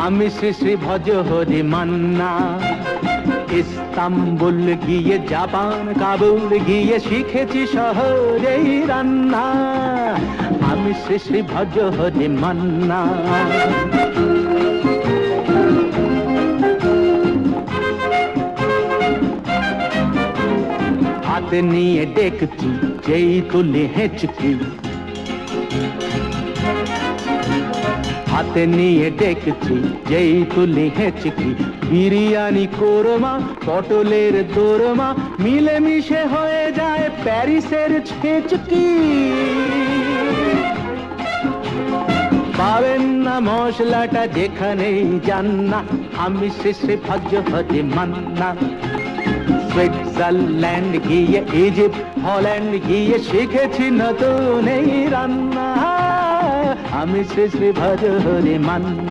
আমি শ্রী শ্রী ভজ হরি মান্না। ইস্তাম্বুল গিয়ে জাপান কাবুল গিয়ে শিখেছি শহরেই রান্না। আমি শ্রী শ্রী ভজ হরি মান্না। হাতে নিয়ে ডেকচি যেই তুলি হেঁচকি, হাতে নিয়ে ডেকচি যেই তুলি হেঁচকি, বিরিয়ানি কোরমা পটলের দোরমা মিলেমিশে হয়ে যায় প্যারিসের ছেচকি। পাবেন না মশলাটা যেখানেই যান না, আমি শ্রী শ্রী ভজ হরি মান্না। সুইজারল্যান্ড গিয়ে ইজিপ্ট হল্যান্ড গিয়ে শিখেছি নতুন এই রান্না। আমি শ্রী শ্রী ভজ হরি মান্না।